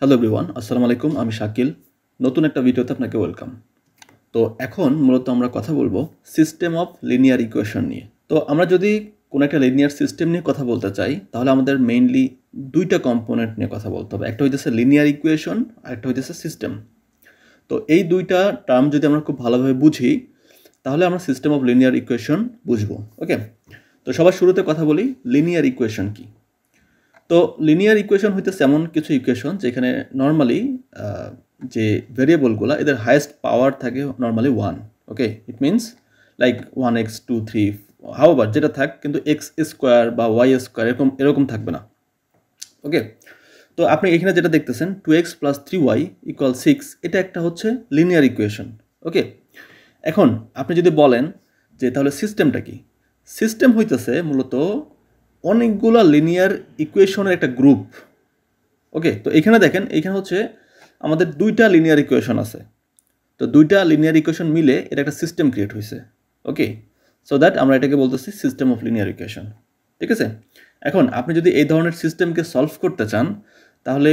Hello everyone, আসসালামু আলাইকুম। আমি শাকিল। নতুন একটা ভিডিওতে আপনাকে ওয়েলকাম। তো এখন মূলত আমরা কথা বলবো সিস্টেম অফ লিনিয়ার ইকুয়েশন নিয়ে। তো আমরা যদি কোনো একটা লিনিয়ার সিস্টেম নিয়ে কথা বলতে চাই, তাহলে আমাদের মেইনলি দুইটা কম্পোনেন্ট নিয়ে কথা বলতে হবে। একটা হইতেছে লিনিয়ার ইকুয়েশন আর একটা হইতেছে সিস্টেম। তো এই দুইটা টার্ম যদি আমরা খুব ভালোভাবে বুঝি, তাহলে আমরা সিস্টেম অফ লিনিয়ার ইকুয়েশন বুঝবো। ওকে, তো সবার শুরুতে কথা বলি লিনিয়ার ইকুয়েশন কি। তো লিনিয়ার ইকুয়েশন হইতেছে এমন কিছু ইকুয়েশন যেখানে নর্মালি যে ভেরিয়েবলগুলো এদের হাইয়েস্ট পাওয়ার থাকে normally 1। Okay, it means like 1x 2 3 however যেটা থাক, কিন্তু এক্স স্কোয়ার বা ওয়াই স্কোয়ার এরকম থাকবে না। ওকে, তো আপনি এখানে যেটা দেখতেছেন 2x + 3y = 6, এটা একটা হচ্ছে লিনিয়ার ইকুয়েশন। ওকে, এখন আপনি যদি বলেন যে তাহলে সিস্টেমটা কি, সিস্টেম হইতেছে মূলত অনেকগুলো লিনিয়ার ইকুয়েশনের একটা গ্রুপ। ওকে, তো এখানে দেখেন, এইখানে হচ্ছে আমাদের দুইটা লিনিয়ার ইকুয়েশন আছে। তো দুইটা লিনিয়ার ইকুয়েশন মিলে এটা একটা সিস্টেম ক্রিয়েট হয়েছে। ওকে, সো দ্যাট আমরা এটাকে বলতেছি সিস্টেম অফ লিনিয়ার ইকুয়েশন। ঠিক আছে, এখন আপনি যদি এই ধরনের সিস্টেমকে সলভ করতে চান, তাহলে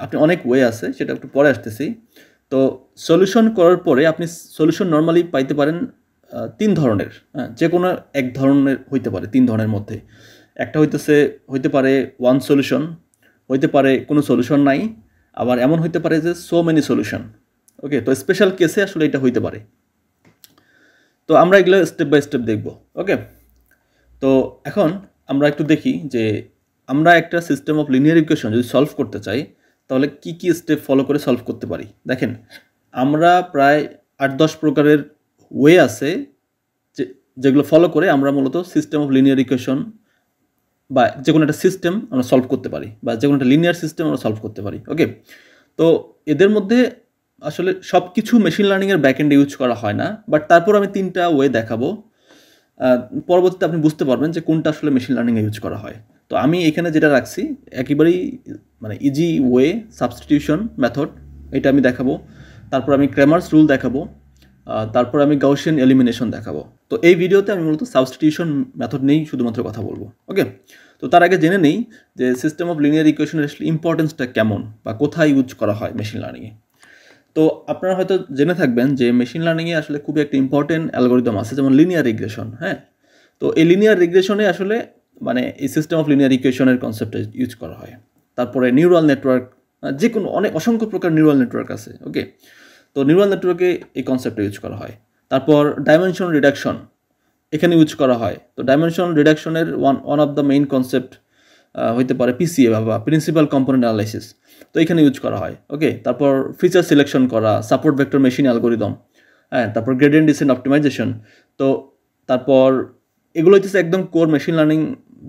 আপনি অনেক ওয়ে আছে, সেটা একটু পরে আসতেছি। তো সলিউশন করার পরে আপনি সলিউশন নর্মালি পাইতে পারেন তিন ধরনের। যে কোনো এক ধরনের হইতে পারে তিন ধরনের মধ্যে। একটা হইতে পারে ওয়ান সলিউশন, হইতে পারে কোনো সলিউশন নাই, আবার এমন হইতে পারে যে সো মেনি সলিউশন। ওকে, তো স্পেশাল কেসে আসলে এটা হইতে পারে। তো আমরা এগুলো স্টেপ বাই স্টেপ দেখব। ওকে, তো এখন আমরা একটু দেখি যে আমরা একটা সিস্টেম অফ লিনিয়ার ইকুয়েশন যদি সলভ করতে চাই, তাহলে কি কি স্টেপ ফলো করে সলভ করতে পারি। দেখেন, আমরা প্রায় 8-10 প্রকারের ওয়ে আছে যেগুলো ফলো করে আমরা মূলত সিস্টেম অফ লিনিয়ার ইকুয়েশন বা যে কোনো একটা সিস্টেম আমরা সলভ করতে পারি, বা যে কোনো একটা লিনিয়ার সিস্টেম আমরা সলভ করতে পারি। ওকে, তো এদের মধ্যে আসলে সব কিছু মেশিন লার্নিংয়ের ব্যাকএন্ডে ইউজ করা হয় না, বাট তারপর আমি তিনটা ওয়ে দেখাবো। পরবর্তীতে আপনি বুঝতে পারবেন যে কোনটা আসলে মেশিন লার্নিংয়ে ইউজ করা হয়। তো আমি এখানে যেটা রাখছি একেবারেই মানে ইজি ওয়ে, সাবস্টিটিউশন মেথড, এটা আমি দেখাবো। তারপর আমি ক্র্যামার্স রুল দেখাবো। তারপর আমি গাউসিয়ান এলিমিনেশন দেখাবো। তো এই ভিডিওতে আমি মূলত সাবস্টিটিউশন মেথড নিয়েই শুধুমাত্র কথা বলবো। ওকে, তো তার আগে জেনে নেই যে সিস্টেম অফ লিনিয়ার ইকুয়েশনের আসলে ইম্পর্টেন্সটা কেমন বা কোথায় ইউজ করা হয় মেশিন লার্নিংয়ে। তো আপনারা হয়তো জেনে থাকবেন যে মেশিন লার্নিংয়ে আসলে খুবই একটা ইম্পর্টেন্ট অ্যালগোরিদম আছে, যেমন লিনিয়ার রিগ্রেশন। হ্যাঁ, তো এই লিনিয়ার রিগ্রেশনে আসলে মানে এই সিস্টেম অফ লিনিয়ার ইকুয়েশনের কনসেপ্টটা ইউজ করা হয়। তারপরে নিউরাল নেটওয়ার্ক, যে কোনো অসংখ্য প্রকার নিউরাল নেটওয়ার্ক আছে। ওকে, তো নিউরাল নেটওয়ার্কে এই কনসেপ্টটা ইউজ করা হয়। তারপর ডাইমেনশন রিডাকশন এখানে ইউজ করা হয়। তো ডাইমেনশন রিডাকশনের one of the main concept হইতে পারে পিসিএ বা প্রিন্সিপাল কম্পোনেন্ট অ্যানালাইসিস। তো এখানে ইউজ করা হয়। ওকে, তারপর ফিচার সিলেকশন করা, সাপোর্ট ভেক্টর মেশিন অ্যালগোরিদম, হ্যাঁ, তারপর গ্রেডিয়েন্ট ডিসেন্ট অপটিমাইজেশন। তো তারপর এগুলো হচ্ছে একদম কোর মেশিন লার্নিং,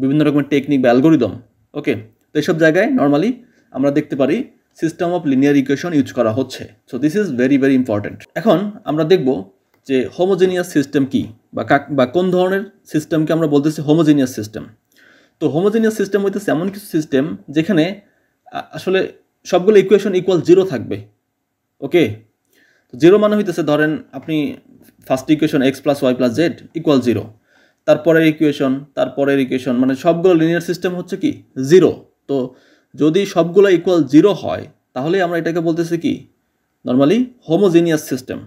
বিভিন্ন রকমের টেকনিক বা অ্যালগোরিদম। ওকে, তো এইসব জায়গায় নর্মালি আমরা দেখতে পারি system of linear equation use করা হচ্ছে। So this is very very important. এখন আমরা দেখব যে হোমোজেনিয়াস সিস্টেম কি, বা কোন ধরনের সিস্টেমকে আমরা বলতেছি হোমোজেনিয়াস সিস্টেম। তো হোমোজেনিয়াস সিস্টেম হইতেছে এমন কিছু সিস্টেম যেখানে আসলে সবগুলো ইকুয়েশন ইকুয়াল 0 থাকবে। ওকে, তো 0 মানে হইতেছে, ধরেন আপনি first equation x + y + z = 0, তারপরের ইকুয়েশন মানে সবগুলো লিনিয়ার সিস্টেম হচ্ছে কি 0। তো যদি সবগুলো ইকুয়াল 0 হয়, তাহলে আমরা এটাকে বলতেছি কি নর্মালি হোমোজেনিয়াস সিস্টেম।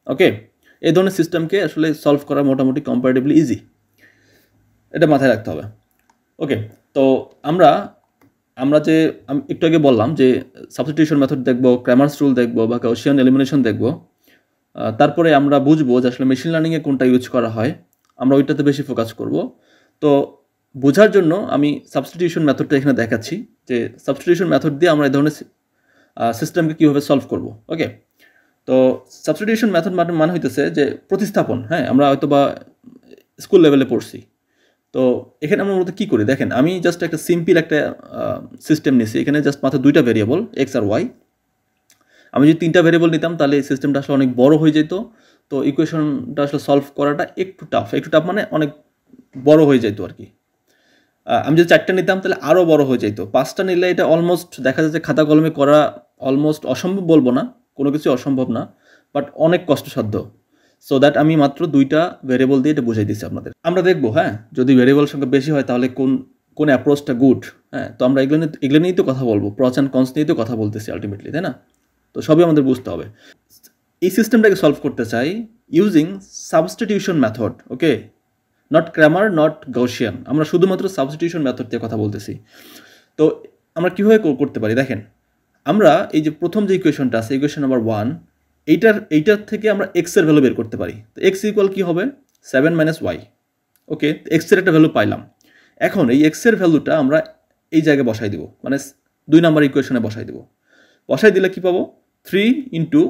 ওকে, এই ধরনের সিস্টেমকে আসলে সলভ করা মোটামুটি কম্পারেটিভলি ইজি, এটা মাথায় রাখতে হবে। ওকে, তো আমি একটু আগে বললাম যে সাবস্টিটিউশন মেথড দেখব, ক্র্যামার্স রুল দেখব, বা গাউসিয়ান এলিমিনেশন দেখব। তারপরে আমরা বুঝবো যে আসলে মেশিন লার্নিংয়ে কোনটা ইউজ করা হয়, আমরা ওইটাতে বেশি ফোকাস করব। তো বোঝার জন্য আমি সাবস্টিটিউশন মেথডটা এখানে দেখাচ্ছি, যে সাবস্টিটিউশন মেথড দিয়ে আমরা এই ধরনের সিস্টেমকে কীভাবে সলভ করব। ওকে, তো সাবস্টিটিউশন মেথড মানে হইতেছে যে প্রতিস্থাপন। হ্যাঁ, আমরা হয়তো বা স্কুল লেভেলে পড়ছি। তো এখানে আমরা মূলত কী করি, দেখেন আমি জাস্ট একটা সিম্পল একটা সিস্টেম নিছি। এখানে জাস্ট মাত্র দুইটা ভেরিয়েবল এক্স আর ওয়াই। আমি যদি তিনটা ভেরিয়েবল নিতাম, তাহলে এই সিস্টেমটা আসলে অনেক বড় হয়ে যেত। তো ইকুয়েশনটা আসলে সলভ করাটা একটু টাফ মানে অনেক বড় হয়ে যেত আর কি। আমি যদি 4টা নিতাম তাহলে আরও বড় হয়ে যেত। 5টা নিলে এটা অলমোস্ট দেখা যাচ্ছে খাতা কলমে করা অলমোস্ট অসম্ভব, বলবো না কোনো কিছু অসম্ভব না, বাট অনেক কষ্টসাধ্য। সো দ্যাট আমি মাত্র দুইটা ভেরিয়েবল দিয়ে এটা বুঝাই দিচ্ছি আপনাদের। আমরা দেখবো, হ্যাঁ, যদি ভেরিয়েবল সংখ্যা বেশি হয় তাহলে কোন অ্যাপ্রোচটা গুড, হ্যাঁ, তো আমরা এগুলো নিয়েই তো কথা বলবো, প্রস অ্যান্ড কনস নিয়েই তো কথা বলতেছি আলটিমেটলি, তাই না? তো সবই আমাদের বুঝতে হবে। এই সিস্টেমটাকে সলভ করতে চাই using substitution method, okay, not Kramer, not Gaussian. আমরা শুধুমাত্র সাবস্টিটিউশন মেথড দিয়ে কথা বলতেছি। তো আমরা কীভাবে করতে পারি দেখেন, আমরা এই যে প্রথম যে ইকুয়েশনটা আছে, ইকুয়েশন নাম্বার 1, এইটার থেকে আমরা এক্সের ভ্যালু বের করতে পারি। তো এক্স ইকুয়াল কী হবে? 7 - y, ওকে। এক্সের একটা ভ্যালু পাইলাম। এখন এই এক্সের ভ্যালুটা আমরা এই জায়গায় বসাই দিব, মানে 2 নাম্বার ইকুয়েশনে বসাই দিব। বসাই দিলে কী পাবো? 3 ×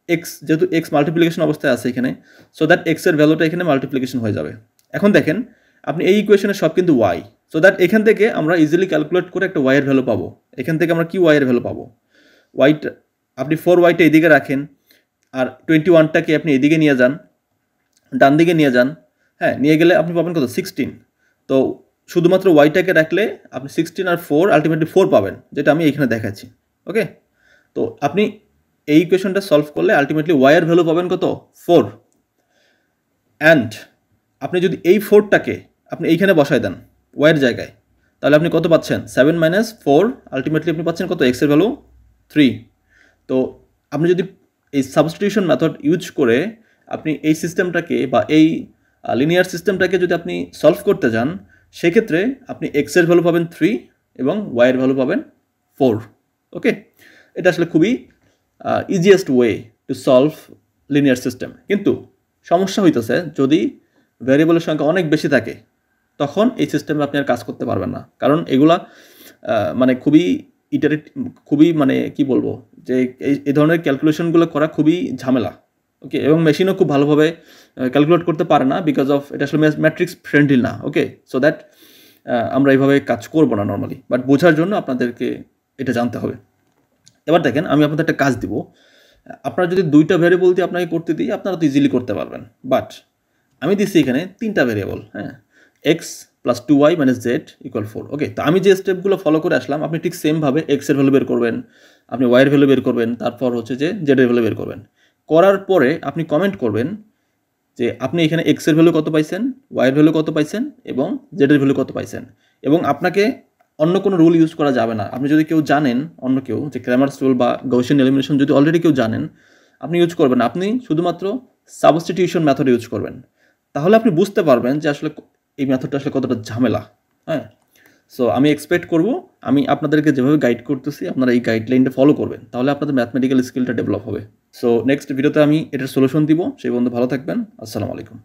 x, যেহেতু এক্স মাল্টিপ্লিকেশন অবস্থায় আছে এখানে, সো দ্যাট এক্সের ভ্যালুটা এখানে মাল্টিপ্লিকেশন হয়ে যাবে। এখন দেখেন আপনি এই ইকুয়েশনের সব কিন্তু y, সো দ্যাট এখান থেকে আমরা ইজিলি ক্যালকুলেট করে একটা y এর ভ্যালু পাবো। এখান থেকে আমরা কি y এর ভ্যালু পাবো? ওয়াইটা আপনি 4y এদিকে রাখেন, আর 21টাকে আপনি এদিকে নিয়ে যান, ডান দিকে নিয়ে যান। হ্যাঁ, নিয়ে গেলে আপনি পাবেন কত? 16। তো শুধুমাত্র ওয়াইটাকে রাখলে আপনি 16 আর 4 আলটিমেটলি 4 পাবেন, যেটা আমি এখানে দেখাচ্ছি, ওকে। তো আপনি এই ইকুয়েশনটা সলভ করলে আলটিমেটলি ওয়াই এর ভ্যালু পাবেন কত? 4। অ্যান্ড আপনি যদি এই 4টাকে আপনি এইখানে বসায় দেন ওয়াইয়ের জায়গায়, তাহলে আপনি কত পাচ্ছেন? 7 - 4, আলটিমেটলি আপনি পাচ্ছেন কত? এক্সের ভ্যালু 3। তো আপনি যদি এই সাবস্টিটিউশন মেথড ইউজ করে আপনি এই সিস্টেমটাকে বা এই লিনিয়ার সিস্টেমটাকে যদি আপনি সলভ করতে যান, সেক্ষেত্রে আপনি এক্সের ভ্যালু পাবেন 3 এবং ওয়াইয়ের ভ্যালু পাবেন 4, ওকে। এটা আসলে খুবই easiest way to solve linear system. কিন্তু সমস্যা হইতেছে যদি ভ্যারিয়েবলের সংখ্যা অনেক বেশি থাকে, তখন এই সিস্টেমে আপনি আর কাজ করতে পারবেন না, কারণ এগুলা মানে খুবই মানে কি বলবো, যে এই ধরনের ক্যালকুলেশনগুলো করা খুবই ঝামেলা, ওকে। এবং মেশিনও খুব ভালোভাবে ক্যালকুলেট করতে পারে না, বিকজ অফ এটা আসলে ম্যাট্রিক্স ফ্রেন্ডলি না, ওকে। সো দ্যাট আমরা এইভাবে কাজ করবো না নর্মালি, বাট বোঝার জন্য আপনাদেরকে এটা জানতে হবে। এবার দেখেন, আমি আপনাদের একটা কাজ দিব। আপনারা যদি 2টা ভ্যারিয়েবল দিয়ে আপনাকে করতে দিই, আপনারা তো ইজিলি করতে পারবেন, বাট আমি দিচ্ছি এখানে 3টা ভ্যারিয়েবল, হ্যাঁ, এক্স প্লাস 2y - z = 4, ওকে। তো আমি যে স্টেপগুলো ফলো করে আসলাম, আপনি ঠিক সেমভাবে এক্সের ভ্যালু বের করবেন, আপনি ওয়াইয়ের ভ্যালু বের করবেন, তারপর হচ্ছে যে জেডের ভ্যালু বের করবেন। করার পরে আপনি কমেন্ট করবেন যে আপনি এখানে এক্সের ভ্যালু কত পাইছেন, ওয়াইয়ের ভ্যালু কত পাইছেন এবং জেডের ভ্যালু কত পাইছেন। এবং আপনাকে অন্য কোনো রুল ইউজ করা যাবে না। আপনি যদি কেউ জানেন, অন্য কেউ, যে ক্র্যামারস রুল বা গাউসিয়ান এলিমিনেশন যদি অলরেডি কেউ জানেন, আপনি ইউজ করবেন। আপনি শুধুমাত্র সাবস্টিটিউশন মেথড ইউজ করবেন, তাহলে আপনি বুঝতে পারবেন যে আসলে এই মেথডটা আসলে কতটা ঝামেলা, হ্যাঁ। সো আমি এক্সপেক্ট করব আমি আপনাদেরকে যেভাবে গাইড করতেছি আপনারা এই গাইডলাইনটা ফলো করবেন, তাহলে আপনাদের ম্যাথমেটিক্যাল স্কিলটা ডেভেলপ হবে। সো নেক্সট ভিডিওতে আমি এটার সলিউশন দিব। সেই বন্ধু ভালো থাকবেন। আসসালামু আলাইকুম।